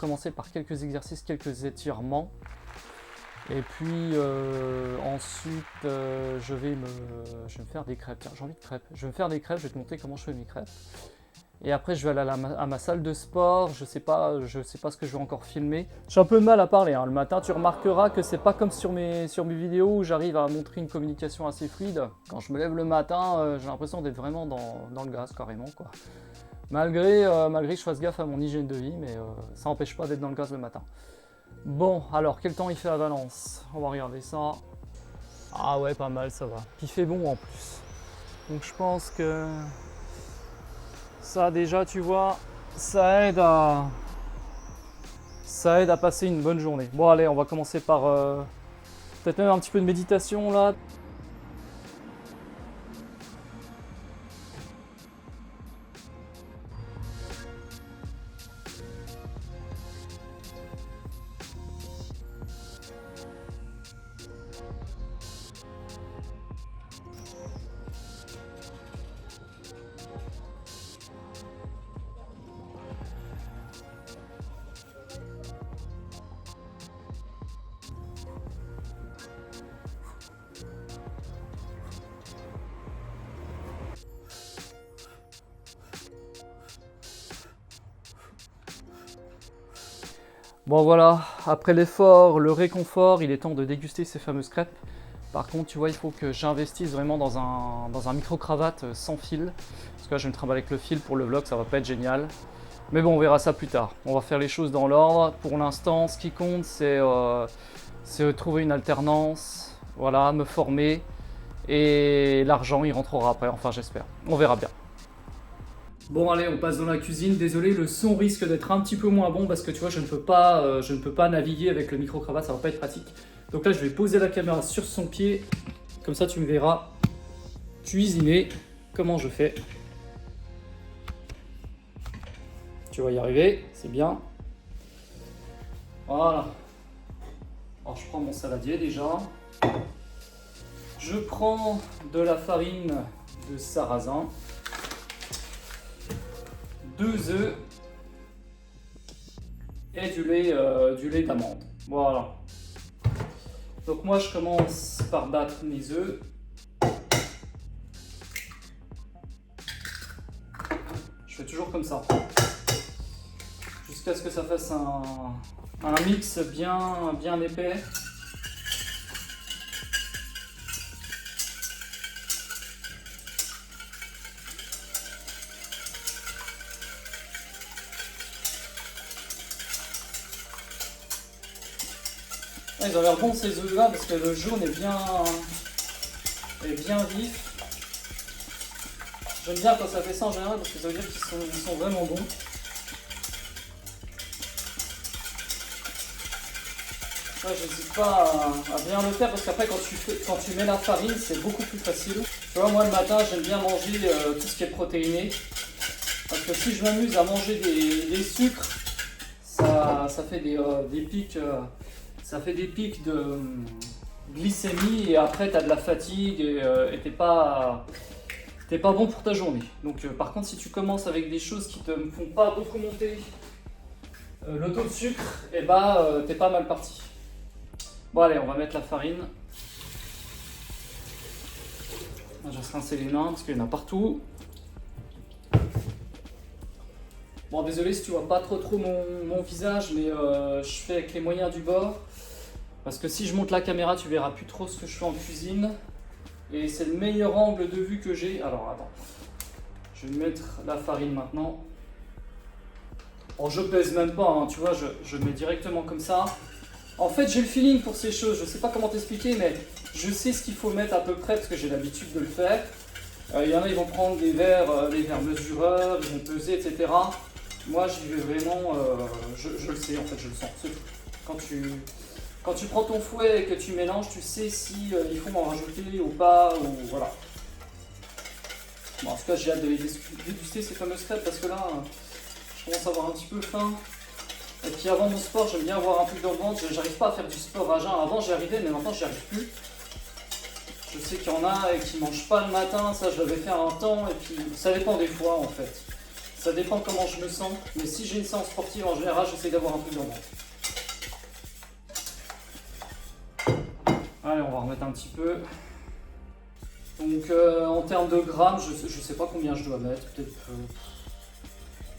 commencer par quelques exercices, quelques étirements. Et puis ensuite, je vais me faire des crêpes. Tiens, j'ai envie de crêpes. Je vais me faire des crêpes, je vais te montrer comment je fais mes crêpes. Et après, je vais aller à ma salle de sport. Je sais pas ce que je vais encore filmer. J'ai un peu de mal à parler, hein. Le matin, tu remarqueras que c'est pas comme sur mes vidéos où j'arrive à montrer une communication assez fluide. Quand je me lève le matin, j'ai l'impression d'être vraiment dans le gaz carrément, quoi. Malgré que je fasse gaffe à mon hygiène de vie, mais ça n'empêche pas d'être dans le gaz le matin. Bon, alors, quel temps il fait à Valence? On va regarder ça. Ah ouais, pas mal, ça va. Puis il fait bon en plus. Donc je pense que ça déjà, tu vois, ça aide à passer une bonne journée. Bon allez, on va commencer par peut-être même un petit peu de méditation là. Bon voilà, après l'effort, le réconfort, il est temps de déguster ces fameuses crêpes. Par contre, tu vois, il faut que j'investisse vraiment dans un micro-cravate sans fil. Parce que là, je vais me trimballer avec le fil pour le vlog, ça va pas être génial. Mais bon, on verra ça plus tard. On va faire les choses dans l'ordre. Pour l'instant, ce qui compte, c'est trouver une alternance, voilà, me former. Et l'argent, il rentrera après, enfin j'espère. On verra bien. Bon allez, on passe dans la cuisine. Désolé, le son risque d'être un petit peu moins bon parce que tu vois, je ne peux pas naviguer avec le micro-cravate, ça va pas être pratique. Donc là, je vais poser la caméra sur son pied. Comme ça, tu me verras cuisiner comment je fais. Tu vas y arriver, c'est bien. Voilà. Alors, je prends mon saladier déjà. Je prends de la farine de sarrasin. 2 œufs et du lait d'amande. Voilà. Donc moi je commence par battre mes œufs. Je fais toujours comme ça. Jusqu'à ce que ça fasse un mix bien épais. Ils ont l'air bons ces œufs là parce que le jaune est bien vif. J'aime bien quand ça fait ça en général parce que ça veut dire qu'ils sont vraiment bons. J'hésite pas à bien le faire parce qu'après quand tu mets la farine c'est beaucoup plus facile. Tu vois, moi le matin j'aime bien manger tout ce qui est protéiné. Parce que si je m'amuse à manger des sucres, ça fait des pics. Ça fait des pics de glycémie et après tu as de la fatigue et t'es pas bon pour ta journée. Donc par contre si tu commences avec des choses qui te font pas beaucoup monter le taux de sucre, et bah t'es pas mal parti. Bon allez, on va mettre la farine. Je vais se rincer les mains parce qu'il y en a partout. Bon désolé si tu vois pas trop mon visage, mais je fais avec les moyens du bord. Parce que si je monte la caméra, tu verras plus trop ce que je fais en cuisine. Et c'est le meilleur angle de vue que j'ai. Alors attends, je vais mettre la farine maintenant. Bon, je pèse même pas, hein, tu vois, je mets directement comme ça. En fait, j'ai le feeling pour ces choses, je sais pas comment t'expliquer, mais je sais ce qu'il faut mettre à peu près parce que j'ai l'habitude de le faire. Il y en a, ils vont prendre des verres mesureurs, ils vont peser, etc. Moi, j'y vais vraiment, je le sais, en fait, je le sens. Quand tu prends ton fouet et que tu mélanges, tu sais si il faut en rajouter ou pas, ou voilà. Bon, en tout cas, j'ai hâte de les déguster ces fameuses crêpes parce que là, je commence à avoir un petit peu faim. Et puis avant mon sport, j'aime bien avoir un truc dans le ventre. J'arrive pas à faire du sport à jeun. Avant, j'y arrivais, mais maintenant, j'y arrive plus. Je sais qu'il y en a qui mangent pas le matin. Ça, je l'avais fait un temps. Et puis, ça dépend des fois, en fait. Ça dépend comment je me sens, mais si j'ai une séance sportive, en général, j'essaie d'avoir un peu d'urgence. Allez, on va remettre un petit peu. Donc en termes de grammes, je sais pas combien je dois mettre. Peut-être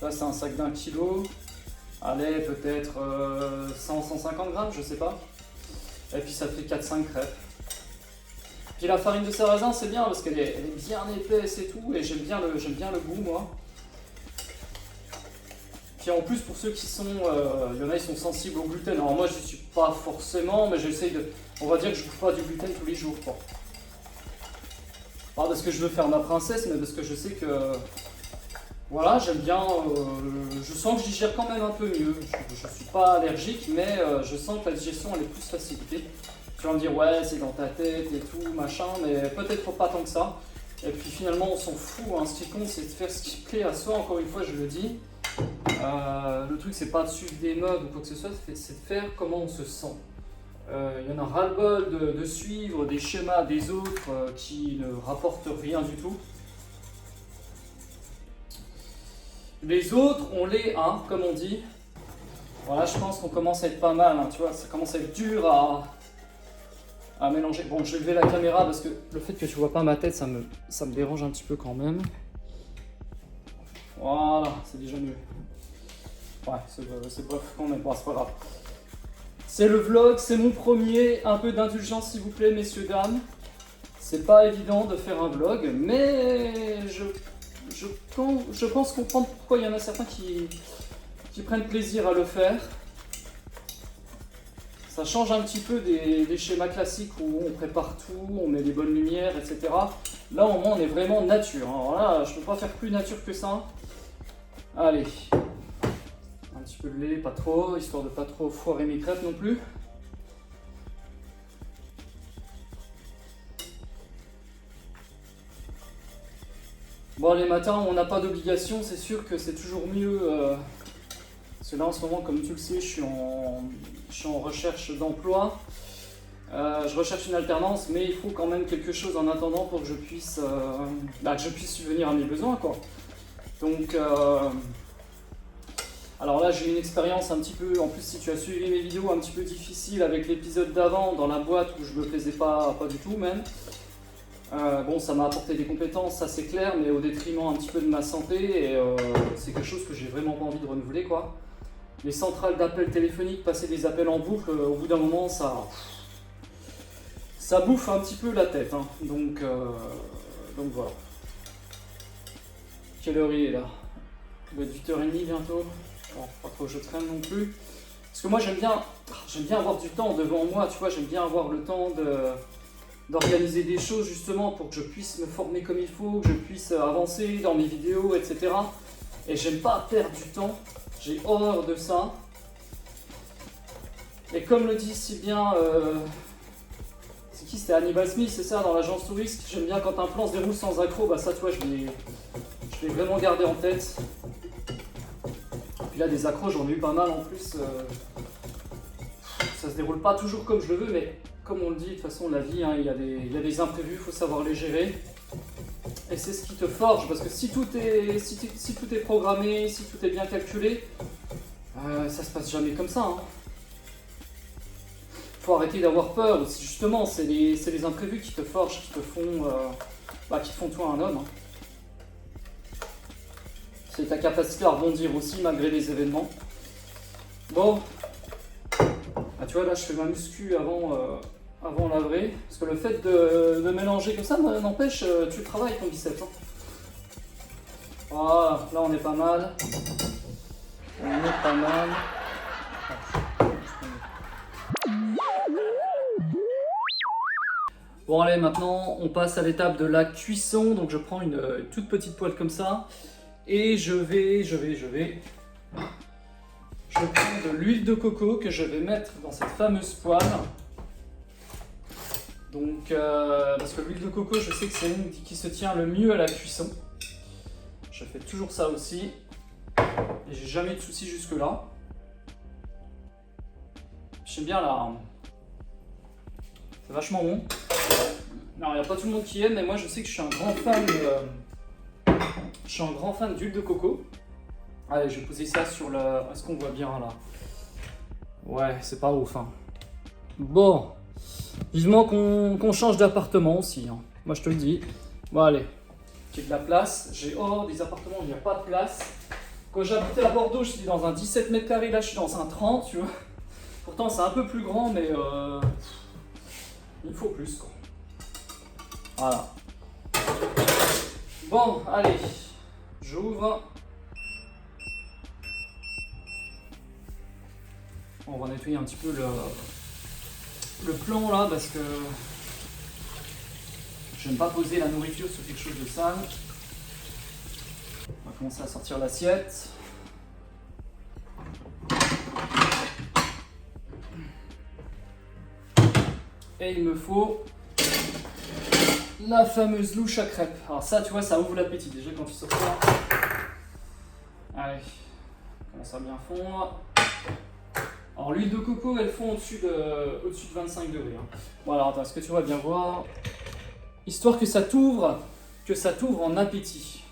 là c'est un sac d'1 kg. Allez, peut-être 100-150 grammes, je sais pas. Et puis ça fait 4-5 crêpes. Puis la farine de sarrasin c'est bien parce qu'elle est bien épaisse et tout. Et j'aime bien le goût moi. Puis en plus pour ceux qui sont, il y en a ils sont sensibles au gluten. Alors moi je suis pas forcément, mais j'essaye de, on va dire que je bouffe pas du gluten tous les jours quoi. Pas parce que je veux faire ma princesse, mais parce que je sais que voilà, j'aime bien, je sens que je digère quand même un peu mieux. Je suis pas allergique, mais je sens que la digestion elle est plus facilitée. Tu vas me dire ouais c'est dans ta tête et tout machin, mais peut-être pas tant que ça. Et puis finalement on s'en fout, hein. Ce qui compte c'est de faire ce qui plaît à soi, encore une fois je le dis. Le truc c'est pas de suivre des modes ou quoi que ce soit, c'est de faire comment on se sent. Il y en a ras-le-bol de suivre des schémas des autres qui ne rapportent rien du tout. Les autres, on les a, comme on dit. Voilà, je pense qu'on commence à être pas mal, hein, tu vois, ça commence à être dur à mélanger. Bon, je vais lever la caméra parce que le fait que tu vois pas ma tête, ça me dérange un petit peu quand même. Voilà, c'est déjà mieux. Ouais, c'est bof quand même, bon, c'est pas grave. C'est le vlog, c'est mon premier, un peu d'indulgence s'il vous plaît messieurs, dames. C'est pas évident de faire un vlog, mais je pense comprendre pourquoi il y en a certains qui prennent plaisir à le faire. Ça change un petit peu des schémas classiques où on prépare tout, on met des bonnes lumières, etc. Là au moins on est vraiment nature, hein. Alors là, je peux pas faire plus nature que ça. Allez. Un petit peu de lait, pas trop, histoire de pas trop foirer mes crêpes non plus. Bon, les matins, on n'a pas d'obligation, c'est sûr que c'est toujours mieux. Parce que là, en ce moment, comme tu le sais, je suis en recherche d'emploi. Je recherche une alternance, mais il faut quand même quelque chose en attendant pour que je puisse subvenir à mes besoins, quoi. Donc, alors là, j'ai une expérience un petit peu, en plus si tu as suivi mes vidéos, un petit peu difficile avec l'épisode d'avant dans la boîte où je me plaisais pas du tout même. Bon, ça m'a apporté des compétences, ça c'est clair, mais au détriment un petit peu de ma santé, et c'est quelque chose que j'ai vraiment pas envie de renouveler, quoi. Les centrales d'appels téléphoniques, passer des appels en boucle, au bout d'un moment, ça bouffe un petit peu la tête, hein. Donc voilà. Quelle heure il est là? Il doit être 8h30 bientôt. Bon, pas trop que je traîne non plus. Parce que moi j'aime bien avoir du temps devant moi, tu vois, j'aime bien avoir le temps d'organiser des choses justement pour que je puisse me former comme il faut, que je puisse avancer dans mes vidéos, etc. Et j'aime pas perdre du temps, j'ai horreur de ça. Et comme le dit si bien, c'est qui, c'était Hannibal Smith, c'est ça, dans l'agence touriste, j'aime bien quand un plan se déroule sans accroc, bah ça tu vois, je vais vraiment garder en tête. Puis là des accros j'en ai eu pas mal en plus, ça se déroule pas toujours comme je le veux, mais comme on le dit, de toute façon la vie, hein, il y a des imprévus, il faut savoir les gérer. Et c'est ce qui te forge, parce que si tout est programmé, si tout est bien calculé, ça se passe jamais comme ça, hein. Faut arrêter d'avoir peur, justement, c'est les imprévus qui te forgent, qui te font toi un homme, hein. C'est ta capacité à rebondir aussi malgré les événements. Bon, ah, tu vois là je fais ma muscu avant la vraie, parce que le fait de mélanger comme ça n'empêche, tu travailles ton biceps, hein. Voilà, là on est pas mal. On est pas mal. Bon allez, maintenant on passe à l'étape de la cuisson. Donc je prends une toute petite poêle comme ça. Et je prends de l'huile de coco que je vais mettre dans cette fameuse poêle. Donc, parce que l'huile de coco, je sais que c'est une qui se tient le mieux à la cuisson. Je fais toujours ça aussi. Et j'ai jamais eu de soucis jusque-là. J'aime bien là. C'est vachement bon. Alors, il n'y a pas tout le monde qui aime, mais moi je sais que je suis un grand fan d'huile de coco. Allez, je vais poser ça sur le... Est-ce qu'on voit bien là? Ouais, c'est pas ouf. Hein. Bon, vivement qu'on change d'appartement aussi. Hein. Moi, je te le dis. Bon, allez, j'ai de la place. J'ai des appartements où il n'y a pas de place. Quand j'habitais à Bordeaux, j'étais dans un 17 mètres carrés. Là, je suis dans un 30, tu vois. Pourtant, c'est un peu plus grand, mais il faut plus, quoi. Voilà. Bon, allez, j'ouvre. On va nettoyer un petit peu le plan là parce que je n'aime pas poser la nourriture sur quelque chose de sale. On va commencer à sortir l'assiette. Et il me faut la fameuse louche à crêpes. Alors ça, tu vois, ça ouvre l'appétit déjà quand tu sors ça. Allez, on commence à bien fondre. Alors l'huile de coco, elle fond au-dessus de 25 degrés. Hein. Bon alors attends, est-ce que tu vas bien voir? Histoire que ça t'ouvre en appétit.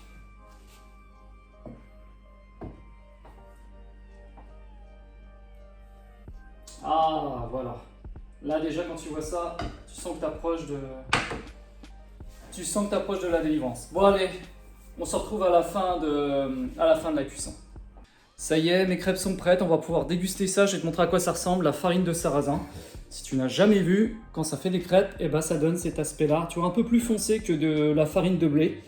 Ah voilà. Là déjà quand tu vois ça, tu sens que tu approches de la délivrance. Bon allez, on se retrouve à la fin de la cuisson. Ça y est, mes crêpes sont prêtes, on va pouvoir déguster ça. Je vais te montrer à quoi ça ressemble, la farine de sarrasin. Si tu n'as jamais vu, quand ça fait des crêpes, eh ben, ça donne cet aspect-là. Tu vois, un peu plus foncé que de la farine de blé.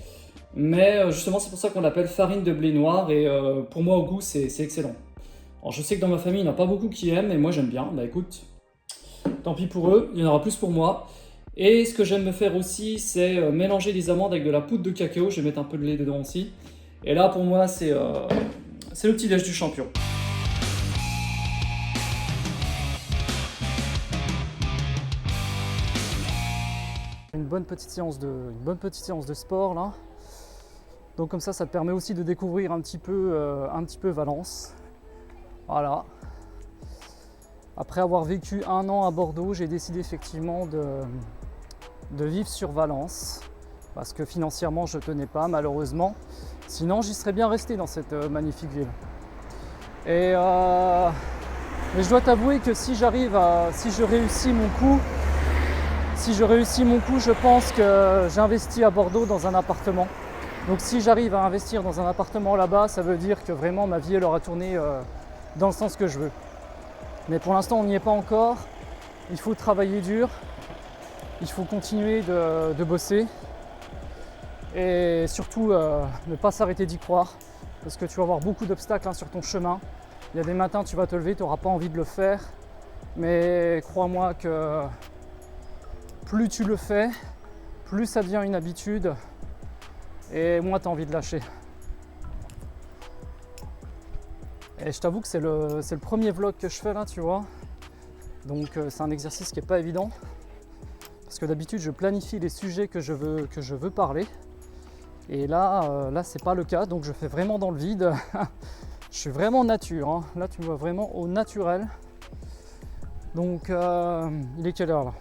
Mais justement, c'est pour ça qu'on l'appelle farine de blé noir. Et pour moi, au goût, c'est excellent. Alors, je sais que dans ma famille, il n'y en a pas beaucoup qui aiment, mais moi, j'aime bien. Bah écoute, tant pis pour eux, il y en aura plus pour moi. Et ce que j'aime me faire aussi, c'est mélanger les amandes avec de la poudre de cacao. Je vais mettre un peu de lait dedans aussi. Et là, pour moi, c'est le petit-déj du champion. Une bonne petite séance de sport là. Donc comme ça te permet aussi de découvrir un petit peu Valence. Voilà. Après avoir vécu 1 an à Bordeaux, j'ai décidé effectivement de vivre sur Valence. Parce que financièrement, je ne tenais pas malheureusement. Sinon, j'y serais bien resté dans cette magnifique ville. Mais je dois t'avouer que si je réussis mon coup, je pense que j'investis à Bordeaux dans un appartement. Donc si j'arrive à investir dans un appartement là-bas, ça veut dire que vraiment ma vie elle aura tourné dans le sens que je veux. Mais pour l'instant, on n'y est pas encore. Il faut travailler dur. Il faut continuer de bosser. Et surtout, ne pas s'arrêter d'y croire. Parce que tu vas avoir beaucoup d'obstacles sur ton chemin. Il y a des matins, tu vas te lever, tu n'auras pas envie de le faire. Mais crois-moi que plus tu le fais, plus ça devient une habitude. Et moins tu as envie de lâcher. Et je t'avoue que c'est le premier vlog que je fais là, tu vois. Donc c'est un exercice qui n'est pas évident. Parce que d'habitude, je planifie les sujets que je veux parler. Et là c'est pas le cas, donc je fais vraiment dans le vide. Je suis vraiment nature, hein. Là tu me vois vraiment au naturel. Donc il est quelle heure là?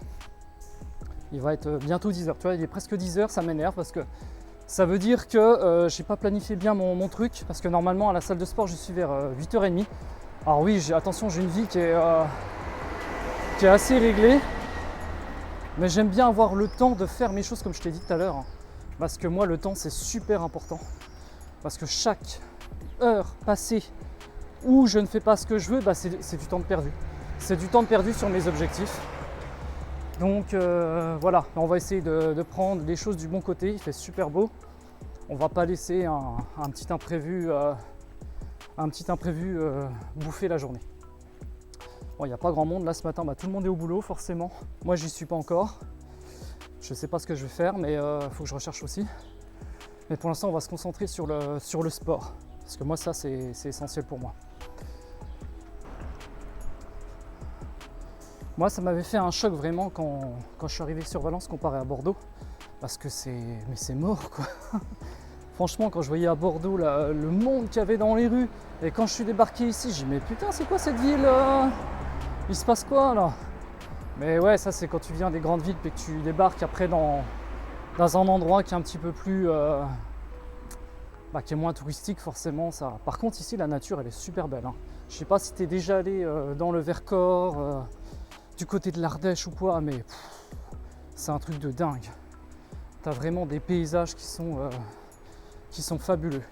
Il va être bientôt 10h, tu vois, il est presque 10h, ça m'énerve parce que ça veut dire que j'ai pas planifié bien mon truc. Parce que normalement à la salle de sport je suis vers 8h30. Alors oui, attention, j'ai une vie qui est assez réglée. Mais j'aime bien avoir le temps de faire mes choses comme je t'ai dit tout à l'heure. Hein. Parce que moi, le temps, c'est super important. Parce que chaque heure passée où je ne fais pas ce que je veux, c'est du temps de perdu. C'est du temps de perdu sur mes objectifs. Donc voilà, on va essayer de prendre les choses du bon côté. Il fait super beau. On va pas laisser un petit imprévu bouffer la journée. Bon, il n'y a pas grand monde là ce matin, tout le monde est au boulot forcément. Moi, j'y suis pas encore. Je sais pas ce que je vais faire, mais il faut que je recherche aussi. Mais pour l'instant, on va se concentrer sur le sport. Parce que moi, ça, c'est essentiel pour moi. Moi, ça m'avait fait un choc vraiment quand je suis arrivé sur Valence comparé à Bordeaux. Parce que c'est mort, quoi. Franchement, quand je voyais à Bordeaux là, le monde qu'il y avait dans les rues, et quand je suis débarqué ici, j'ai dit mais putain, c'est quoi cette ville il se passe quoi là? Mais ouais, ça c'est quand tu viens des grandes villes et que tu débarques après dans un endroit qui est un petit peu plus qui est moins touristique forcément. Ça. Par contre ici la nature elle est super belle. Hein. Je sais pas si tu es déjà allé dans le Vercors, du côté de l'Ardèche ou quoi, mais c'est un truc de dingue. Tu as vraiment des paysages qui sont fabuleux.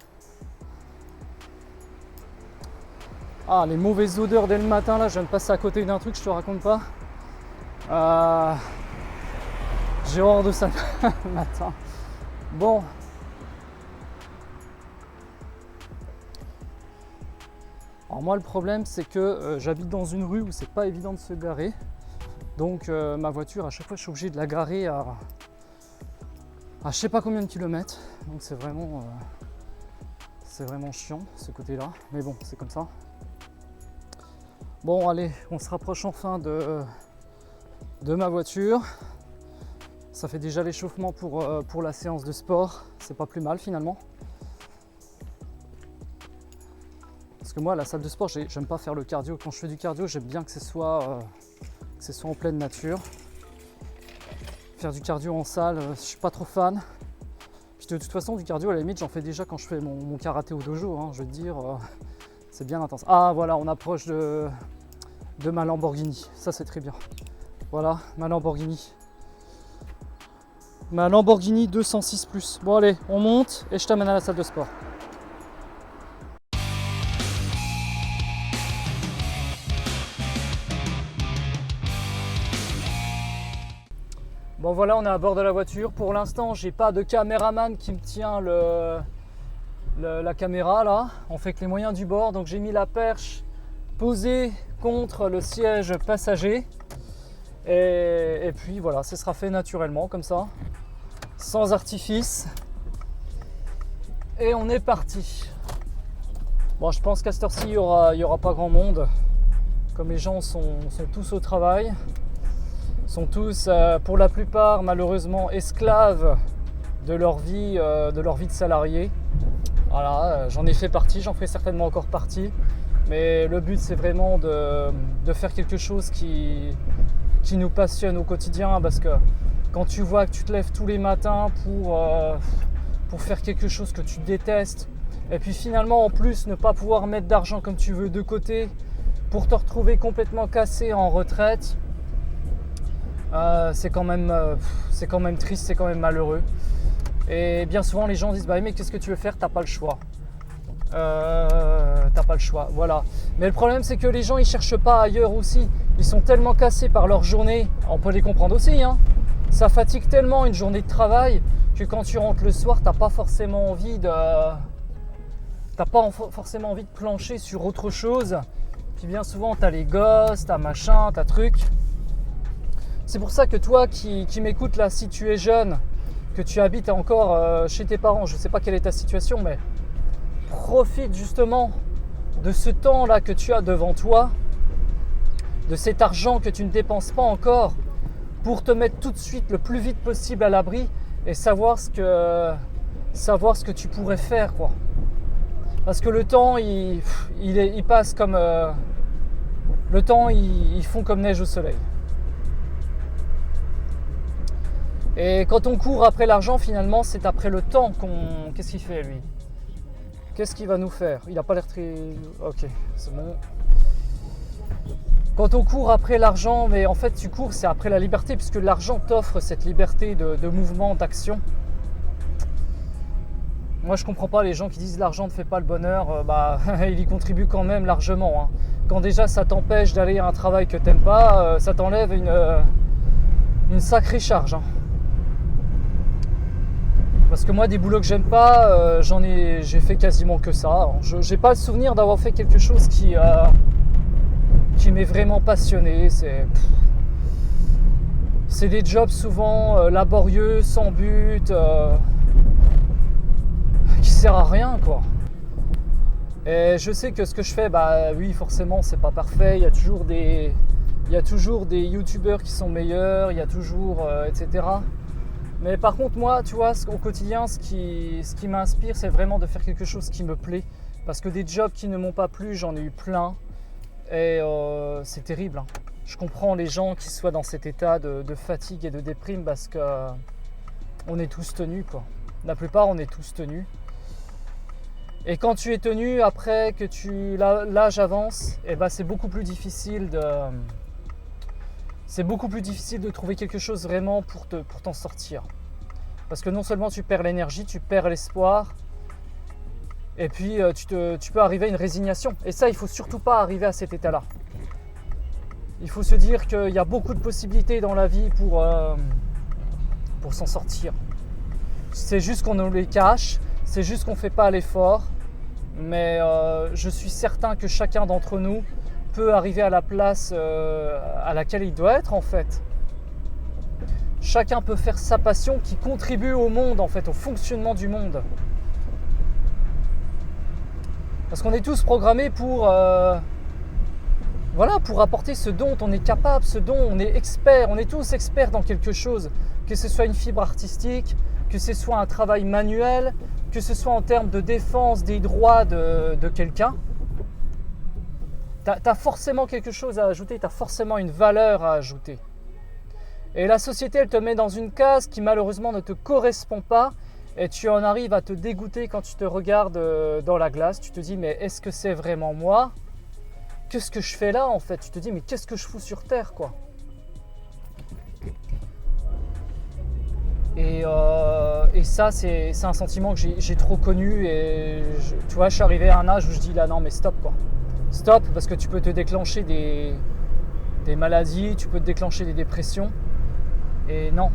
Ah, les mauvaises odeurs dès le matin là, je viens de passer à côté d'un truc, je te raconte pas. J'ai horreur de ça le matin. Bon. Alors moi le problème c'est que j'habite dans une rue où c'est pas évident de se garer. Donc ma voiture à chaque fois je suis obligé de la garer à je sais pas combien de kilomètres. Donc c'est vraiment chiant ce côté là. Mais bon c'est comme ça. Bon allez, on se rapproche enfin de ma voiture. Ça fait déjà l'échauffement pour la séance de sport. C'est pas plus mal finalement. Parce que moi, à la salle de sport, j'aime pas faire le cardio. Quand je fais du cardio, j'aime bien que ce soit en pleine nature. Faire du cardio en salle, je suis pas trop fan. Puis de toute façon, du cardio, à la limite, j'en fais déjà quand je fais mon karaté au dojo. Hein, je veux te dire, c'est bien intense. Ah voilà, on approche de ma Lamborghini. Ça, c'est très bien. Voilà, ma Lamborghini. Ma Lamborghini 206+. Bon allez, on monte et je t'amène à la salle de sport. Bon voilà, on est à bord de la voiture. Pour l'instant, j'ai pas de caméraman qui me tient la caméra là. On fait que les moyens du bord. Donc j'ai mis la perche posée contre le siège passager. Et puis voilà, ce sera fait naturellement comme ça, sans artifice. Et on est parti. Bon, je pense qu'à cette heure-ci, il y aura pas grand monde. Comme les gens sont tous au travail. Sont tous, pour la plupart, malheureusement, esclaves de leur vie de salarié. Voilà, j'en ai fait partie, j'en ferai certainement encore partie. Mais le but, c'est vraiment de faire quelque chose qui nous passionne au quotidien, parce que quand tu vois que tu te lèves tous les matins pour faire quelque chose que tu détestes, et puis finalement en plus ne pas pouvoir mettre d'argent comme tu veux de côté pour te retrouver complètement cassé en retraite, c'est quand même triste, c'est quand même malheureux. Et bien souvent les gens disent bah mais qu'est-ce que tu veux faire, t'as pas le choix. T'as pas le choix, voilà. Mais le problème c'est que les gens ils cherchent pas ailleurs aussi. Ils sont tellement cassés par leur journée, on peut les comprendre aussi, hein. Ça fatigue tellement une journée de travail que quand tu rentres le soir, t'as pas forcément envie de plancher sur autre chose. Puis bien souvent t'as les gosses, t'as machin, t'as truc. C'est pour ça que toi qui m'écoutes là, si tu es jeune, que tu habites encore chez tes parents, je sais pas quelle est ta situation, mais profite justement de ce temps là que tu as devant toi, de cet argent que tu ne dépenses pas encore, pour te mettre tout de suite le plus vite possible à l'abri et savoir ce que tu pourrais faire, quoi. Parce que le temps il passe comme le temps il fond comme neige au soleil. Et quand on court après l'argent, finalement c'est après le temps qu'on... Qu'est-ce qu'il fait lui ? Qu'est-ce qu'il va nous faire ? Il n'a pas l'air très... Ok, c'est bon. Quand on court après l'argent, mais en fait tu cours, c'est après la liberté, puisque l'argent t'offre cette liberté de mouvement, d'action. Moi je comprends pas les gens qui disent l'argent ne fait pas le bonheur, il y contribue quand même largement. Hein. Quand déjà ça t'empêche d'aller à un travail que t'aimes pas, ça t'enlève une sacrée charge. Hein. Parce que moi des boulots que j'aime pas, j'ai fait quasiment que ça. J'ai pas le souvenir d'avoir fait quelque chose qui m'est vraiment passionné. C'est des jobs souvent laborieux, sans but, qui sert à rien, quoi. Et je sais que ce que je fais, oui, forcément, c'est pas parfait. Il y a toujours des youtubeurs qui sont meilleurs, il y a toujours, etc. Mais par contre, moi, tu vois, au quotidien, ce qui m'inspire, c'est vraiment de faire quelque chose qui me plaît. Parce que des jobs qui ne m'ont pas plu, j'en ai eu plein. Et c'est terrible. Hein. Je comprends les gens qui soient dans cet état de fatigue et de déprime, parce que on est tous tenus, quoi. La plupart, on est tous tenus. Et quand tu es tenu, après que l'âge avance, eh ben c'est beaucoup plus difficile de trouver quelque chose vraiment pour t'en sortir. Parce que non seulement tu perds l'énergie, tu perds l'espoir, et puis tu peux arriver à une résignation. Et ça, il ne faut surtout pas arriver à cet état-là. Il faut se dire qu'il y a beaucoup de possibilités dans la vie pour s'en sortir. C'est juste qu'on nous les cache, c'est juste qu'on ne fait pas l'effort. Mais je suis certain que chacun d'entre nous peut arriver à la place à laquelle il doit être en fait. Chacun peut faire sa passion qui contribue au monde en fait, au fonctionnement du monde. Parce qu'on est tous programmés pour apporter ce dont on est capable, ce dont on est expert. On est tous experts dans quelque chose, que ce soit une fibre artistique, que ce soit un travail manuel, que ce soit en termes de défense des droits de quelqu'un. Tu as forcément quelque chose à ajouter, tu as forcément une valeur à ajouter. Et la société, elle te met dans une case qui malheureusement ne te correspond pas et tu en arrives à te dégoûter quand tu te regardes dans la glace. Tu te dis, mais est-ce que c'est vraiment moi ? Qu'est-ce que je fais là en fait ? Tu te dis, mais qu'est-ce que je fous sur Terre quoi ? Et ça, c'est un sentiment que j'ai trop connu et tu vois, je suis arrivé à un âge où je dis là non mais stop quoi. Stop parce que tu peux te déclencher des maladies, tu peux te déclencher des dépressions. Et non,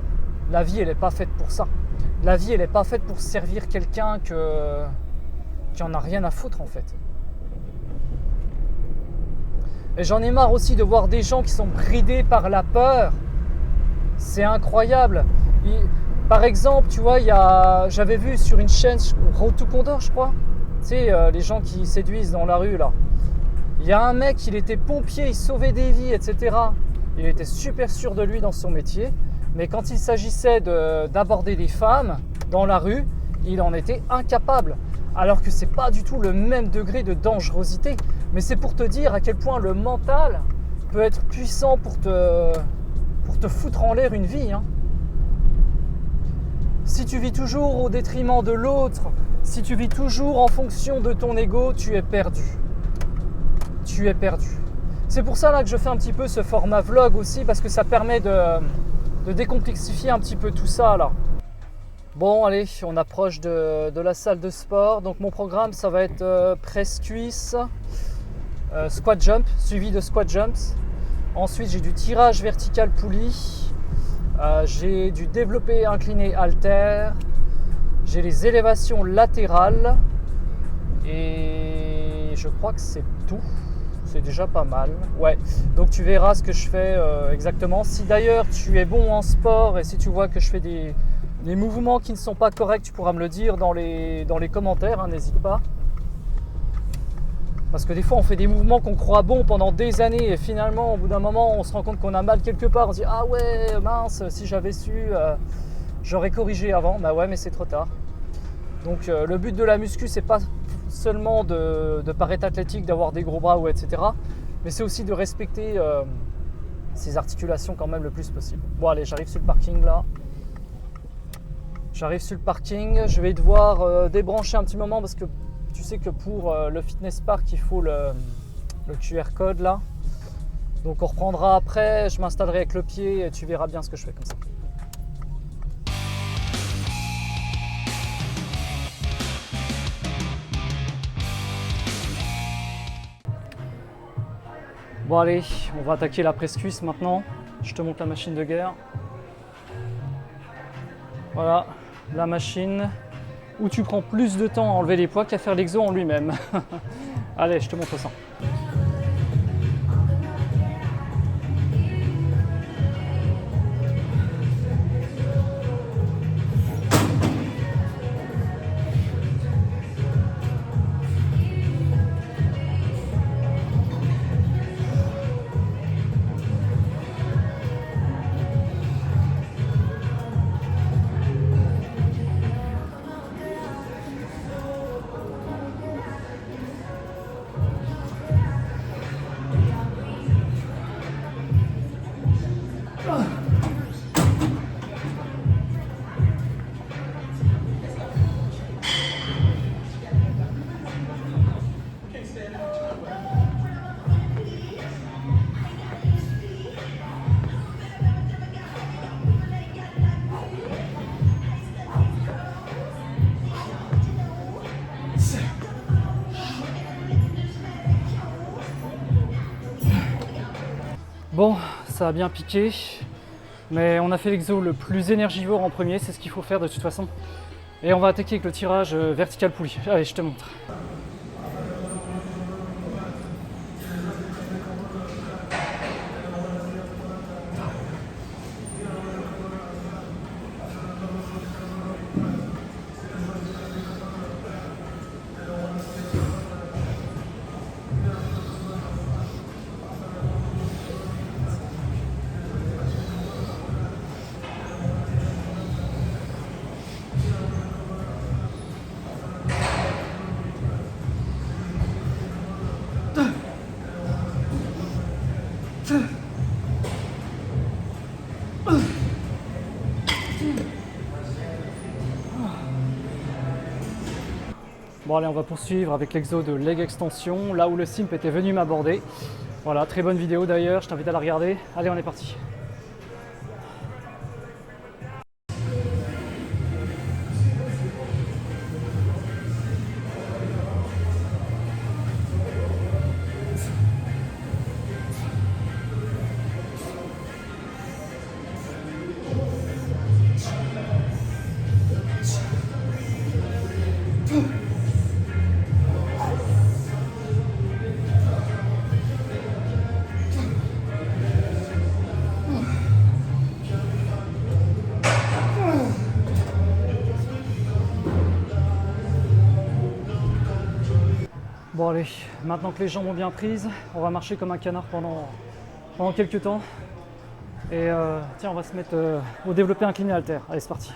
la vie elle n'est pas faite pour ça. La vie elle n'est pas faite pour servir quelqu'un qui en a rien à foutre en fait. Et j'en ai marre aussi de voir des gens qui sont bridés par la peur. C'est incroyable. Par exemple, tu vois, j'avais vu sur une chaîne, Road to Condor, je crois. Tu sais, les gens qui séduisent dans la rue, là. Il y a un mec, il était pompier, il sauvait des vies, etc. Il était super sûr de lui dans son métier. Mais quand il s'agissait d'aborder des femmes dans la rue, il en était incapable. Alors que c'est pas du tout le même degré de dangerosité. Mais c'est pour te dire à quel point le mental peut être puissant pour te foutre en l'air une vie. Hein. Si tu vis toujours au détriment de l'autre, si tu vis toujours en fonction de ton ego, tu es perdu. Tu es perdu. C'est pour ça là que je fais un petit peu ce format vlog aussi, parce que ça permet de décomplexifier un petit peu tout ça là. Bon allez, on approche de la salle de sport. Donc mon programme ça va être presse cuisse, squat jump, suivi de squat jumps. Ensuite j'ai du tirage vertical poulie, j'ai du développé incliné haltère, j'ai les élévations latérales et je crois que c'est tout. C'est déjà pas mal. Ouais, donc tu verras ce que je fais exactement. Si d'ailleurs tu es bon en sport et si tu vois que je fais des mouvements qui ne sont pas corrects, tu pourras me le dire dans les commentaires, hein, n'hésite pas. Parce que des fois on fait des mouvements qu'on croit bons pendant des années et finalement au bout d'un moment on se rend compte qu'on a mal quelque part. On se dit ah ouais mince, si j'avais su j'aurais corrigé avant. Bah ouais mais c'est trop tard. Donc le but de la muscu c'est pas seulement de paraître athlétique, d'avoir des gros bras ou etc. Mais c'est aussi de respecter ses articulations quand même le plus possible. Bon allez, j'arrive sur le parking là. J'arrive sur le parking, je vais devoir débrancher un petit moment parce que tu sais que pour le fitness park il faut le QR code là. Donc on reprendra après, je m'installerai avec le pied et tu verras bien ce que je fais comme ça. Bon allez, on va attaquer la presse cuisse maintenant. Je te montre la machine de guerre. Voilà, la machine où tu prends plus de temps à enlever les poids qu'à faire l'exo en lui-même. Allez, je te montre ça. Bon, ça a bien piqué, mais on a fait l'exo le plus énergivore en premier, c'est ce qu'il faut faire de toute façon. Et on va attaquer avec le tirage vertical poulie. Allez, je te montre. Bon allez, on va poursuivre avec l'exo de leg extension, là où le simp était venu m'aborder. Voilà, très bonne vidéo d'ailleurs, je t'invite à la regarder. Allez, on est parti. Bon allez, maintenant que les jambes ont bien prises, on va marcher comme un canard pendant quelques temps. Et tiens, on va se mettre au développé incliné haltère. Allez, c'est parti.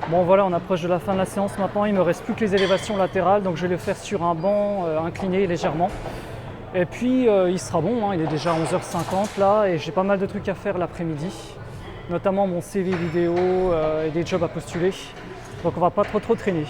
Bon voilà, on approche de la fin de la séance maintenant, il ne me reste plus que les élévations latérales, donc je vais le faire sur un banc incliné légèrement. Et puis il sera bon, hein, il est déjà 11h50 là, et j'ai pas mal de trucs à faire l'après-midi, notamment mon CV vidéo et des jobs à postuler, donc on va pas trop traîner.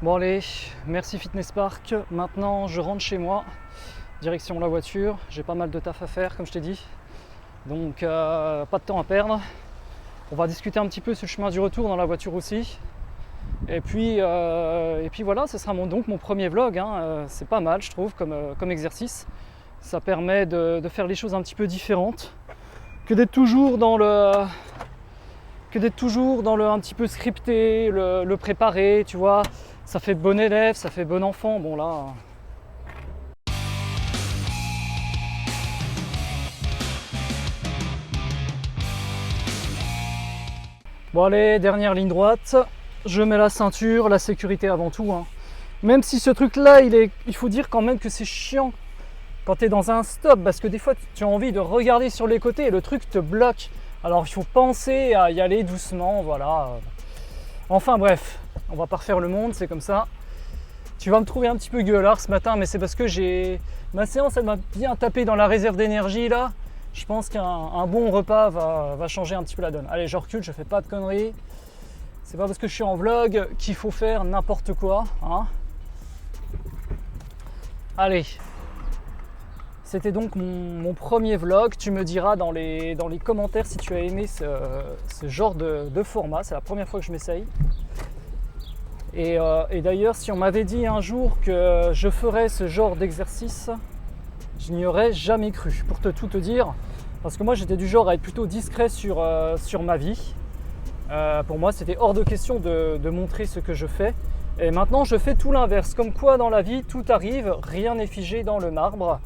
Bon allez, merci Fitness Park. Maintenant je rentre chez moi, direction la voiture. J'ai pas mal de taf à faire comme je t'ai dit. Donc pas de temps à perdre. On va discuter un petit peu ce chemin du retour dans la voiture aussi. Et puis voilà, ce sera donc mon premier vlog. Hein. C'est pas mal je trouve comme exercice. Ça permet de faire les choses un petit peu différentes que d'être toujours dans le un petit peu scripté, le préparé, tu vois. Ça fait bon élève, ça fait bon enfant, bon là... Bon allez, dernière ligne droite, je mets la ceinture, la sécurité avant tout. Hein. Même si ce truc là, il faut dire quand même que c'est chiant quand tu es dans un stop, parce que des fois tu as envie de regarder sur les côtés et le truc te bloque. Alors il faut penser à y aller doucement, voilà. Enfin bref, on va pas refaire le monde, c'est comme ça. Tu vas me trouver un petit peu gueulard ce matin, mais c'est parce que ma séance elle m'a bien tapé dans la réserve d'énergie là. Je pense qu'un bon repas va changer un petit peu la donne. Allez, je recule, je fais pas de conneries. C'est pas parce que je suis en vlog qu'il faut faire n'importe quoi. Hein. Allez. C'était donc mon premier vlog. Tu me diras dans les commentaires si tu as aimé ce genre de format. C'est la première fois que je m'essaye. Et d'ailleurs, si on m'avait dit un jour que je ferais ce genre d'exercice, je n'y aurais jamais cru, pour tout te dire. Parce que moi, j'étais du genre à être plutôt discret sur ma vie. Pour moi, c'était hors de question de montrer ce que je fais. Et maintenant, je fais tout l'inverse. Comme quoi, dans la vie, tout arrive, rien n'est figé dans le marbre.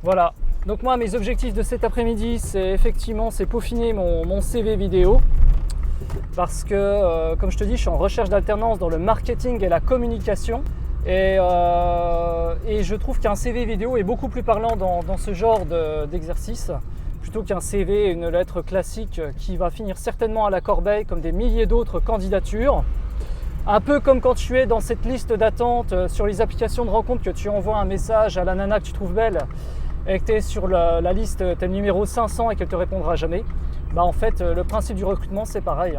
Voilà. Donc moi, mes objectifs de cet après-midi, c'est peaufiner mon CV vidéo. Parce que, comme je te dis, je suis en recherche d'alternance dans le marketing et la communication. Et je trouve qu'un CV vidéo est beaucoup plus parlant dans ce genre d'exercice, plutôt qu'un CV, une lettre classique qui va finir certainement à la corbeille comme des milliers d'autres candidatures. Un peu comme quand tu es dans cette liste d'attente sur les applications de rencontre, que tu envoies un message à la nana que tu trouves belle et que tu es sur la liste, tu es le numéro 500 et qu'elle te répondra jamais. Bah en fait, le principe du recrutement, c'est pareil.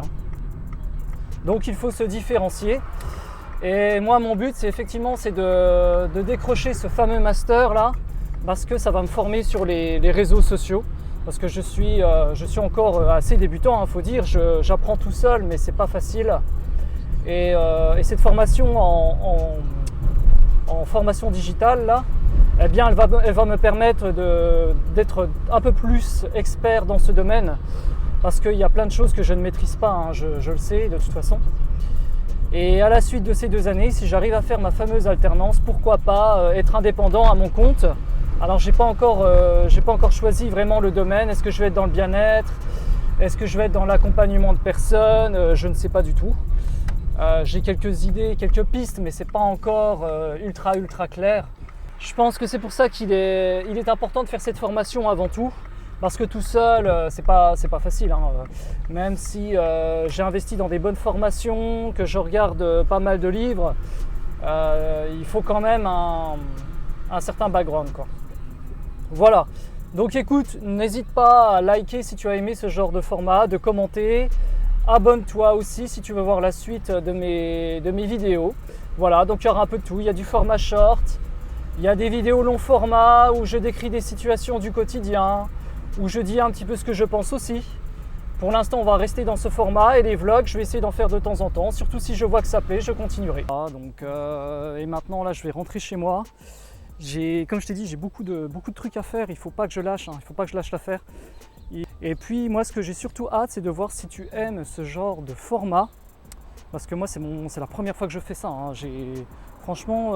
Donc il faut se différencier. Et moi, mon but, c'est de décrocher ce fameux master là, parce que ça va me former sur les réseaux sociaux. Parce que je suis encore assez débutant, faut dire, j'apprends tout seul, mais c'est pas facile. Et cette formation en formation digitale là, eh bien, elle va me permettre d'être un peu plus expert dans ce domaine, parce qu'il y a plein de choses que je ne maîtrise pas, je le sais de toute façon. Et à la suite de ces 2 années, si j'arrive à faire ma fameuse alternance, pourquoi pas être indépendant à mon compte. Alors j'ai pas encore choisi vraiment le domaine. Est-ce que je vais être dans le bien-être? Est-ce que je vais être dans l'accompagnement de personnes? Je ne sais pas du tout. J'ai quelques idées, quelques pistes, mais c'est pas encore ultra clair. Je pense que c'est pour ça qu'il est important de faire cette formation avant tout. Parce que tout seul, c'est pas facile. Même si j'ai investi dans des bonnes formations, que je regarde pas mal de livres, il faut quand même un certain background, quoi. Voilà. Donc écoute, n'hésite pas à liker si tu as aimé ce genre de format, de commenter. Abonne-toi aussi si tu veux voir la suite de mes vidéos. Voilà, donc il y aura un peu de tout. Il y a du format short, il y a des vidéos long format où je décris des situations du quotidien, où je dis un petit peu ce que je pense aussi. Pour l'instant, on va rester dans ce format, et les vlogs, je vais essayer d'en faire de temps en temps. Surtout si je vois que ça plaît, je continuerai. Et maintenant, là, je vais rentrer chez moi. Comme je t'ai dit, j'ai beaucoup de trucs à faire. Il ne faut pas que je lâche, il faut pas que je lâche l'affaire. Et puis, moi, ce que j'ai surtout hâte, c'est de voir si tu aimes ce genre de format. Parce que moi, c'est la première fois que je fais ça. Franchement,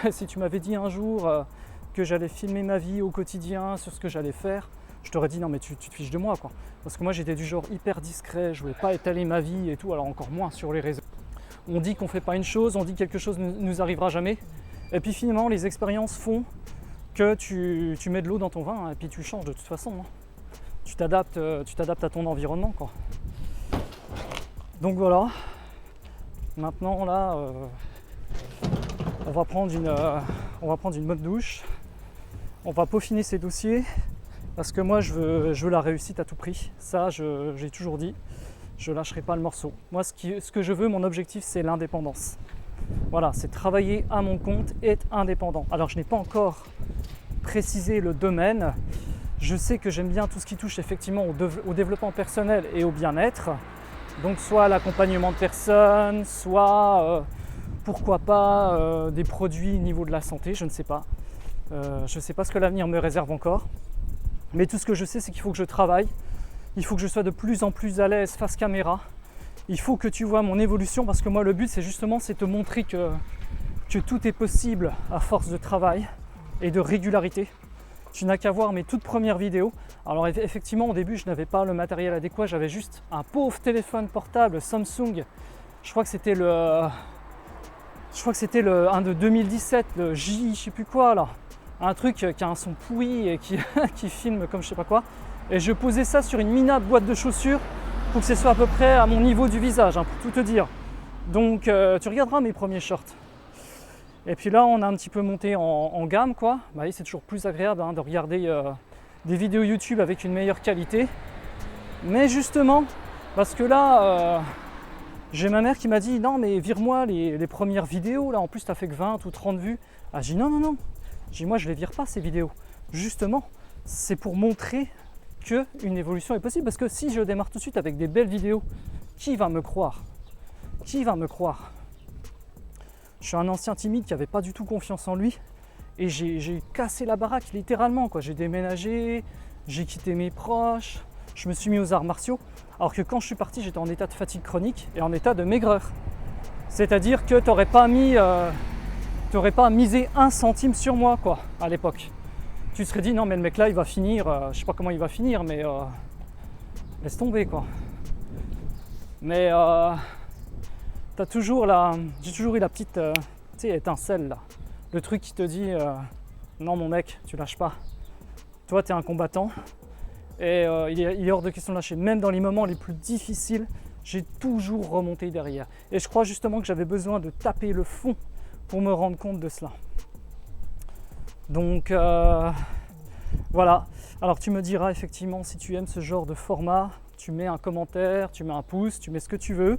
si tu m'avais dit un jour que j'allais filmer ma vie au quotidien sur ce que j'allais faire, je t'aurais dit non mais tu te fiches de moi, quoi. Parce que moi j'étais du genre hyper discret, je voulais pas étaler ma vie et tout, alors encore moins sur les réseaux. On dit qu'on fait pas une chose, on dit que quelque chose ne nous arrivera jamais. Et puis finalement les expériences font que tu mets de l'eau dans ton vin et puis tu changes de toute façon. Tu t'adaptes à ton environnement, quoi. Donc voilà. Maintenant là, on va prendre une bonne douche. On va peaufiner ces dossiers. Parce que moi, je veux la réussite à tout prix. Ça, j'ai toujours dit, je ne lâcherai pas le morceau. Moi, ce que je veux, mon objectif, c'est l'indépendance. Voilà, c'est travailler à mon compte et être indépendant. Alors, je n'ai pas encore précisé le domaine. Je sais que j'aime bien tout ce qui touche effectivement au développement personnel et au bien-être. Donc, soit l'accompagnement de personnes, soit, pourquoi pas, des produits au niveau de la santé, je ne sais pas. Je ne sais pas ce que l'avenir me réserve encore. Mais tout ce que je sais, c'est qu'il faut que je travaille. Il faut que je sois de plus en plus à l'aise face caméra. Il faut que tu vois mon évolution, parce que moi, le but, c'est te montrer que tout est possible à force de travail et de régularité. Tu n'as qu'à voir mes toutes premières vidéos. Alors effectivement, au début, je n'avais pas le matériel adéquat. J'avais juste un pauvre téléphone portable Samsung. Je crois que c'était un de 2017, le J, je sais plus quoi là. Un truc qui a un son pourri et qui filme comme je sais pas quoi. Et je posais ça sur une minable boîte de chaussures pour que ce soit à peu près à mon niveau du visage, pour tout te dire. Donc tu regarderas mes premiers shorts. Et puis là, on a un petit peu monté en gamme, quoi. Bah, c'est toujours plus agréable de regarder des vidéos YouTube avec une meilleure qualité. Mais justement, parce que là, j'ai ma mère qui m'a dit non mais vire-moi les premières vidéos, là en plus t'as fait que 20 ou 30 vues. Ah j'ai dit non. J'ai dit moi je les vire pas ces vidéos. justement, c'est pour montrer qu'une évolution est possible. Parce que si je démarre tout de suite avec des belles vidéos, qui va me croire? Qui va me croire? Je suis un ancien timide qui n'avait pas du tout confiance en lui et j'ai cassé la baraque littéralement, quoi. J'ai déménagé, j'ai quitté mes proches, je me suis mis aux arts martiaux. Alors que quand je suis parti, j'étais en état de fatigue chronique et en état de maigreur. C'est-à-dire que tu n'aurais pas misé 1 centime sur moi, quoi, à l'époque. Tu te serais dit non mais le mec là il va finir, je sais pas comment il va finir, mais laisse tomber, quoi. Mais j'ai toujours eu la petite étincelle là, le truc qui te dit non mon mec, tu lâches pas. Toi tu es un combattant et il est hors de question de lâcher. Même dans les moments les plus difficiles, j'ai toujours remonté derrière. Et je crois justement que j'avais besoin de taper le fond pour me rendre compte de cela. Donc voilà. Alors tu me diras effectivement si tu aimes ce genre de format, tu mets un commentaire, tu mets un pouce, tu mets ce que tu veux.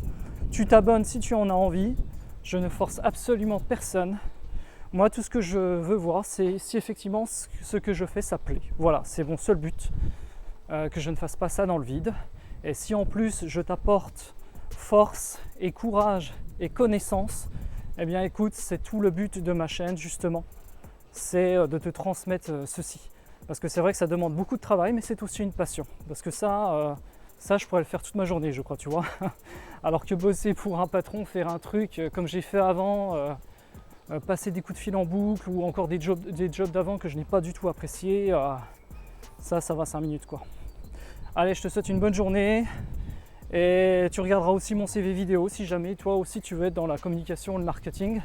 Tu t'abonnes si tu en as envie. Je ne force absolument personne. Moi, tout ce que je veux voir, c'est si effectivement ce que je fais, ça plaît. Voilà, c'est mon seul but. Que je ne fasse pas ça dans le vide. Et si en plus je t'apporte force et courage et connaissance, eh bien écoute, c'est tout le but de ma chaîne justement. C'est de te transmettre ceci. Parce que c'est vrai que ça demande beaucoup de travail, mais c'est aussi une passion. Parce que ça, je pourrais le faire toute ma journée, je crois, tu vois. Alors que bosser pour un patron, faire un truc comme j'ai fait avant, passer des coups de fil en boucle ou encore des jobs d'avant que je n'ai pas du tout apprécié, ça va 5 minutes, quoi. Allez, je te souhaite une bonne journée et tu regarderas aussi mon CV vidéo si jamais toi aussi tu veux être dans la communication, le marketing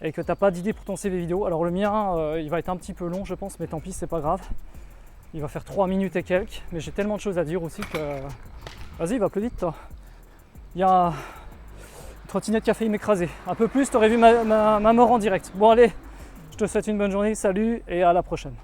et que tu n'as pas d'idée pour ton CV vidéo. Alors le mien, il va être un petit peu long je pense, mais tant pis, c'est pas grave. Il va faire 3 minutes et quelques, mais j'ai tellement de choses à dire aussi que... Vas-y, va plus vite toi. Il y a une trottinette qui a failli m'écraser. Un peu plus, tu aurais vu ma mort en direct. Bon allez, je te souhaite une bonne journée, salut et à la prochaine.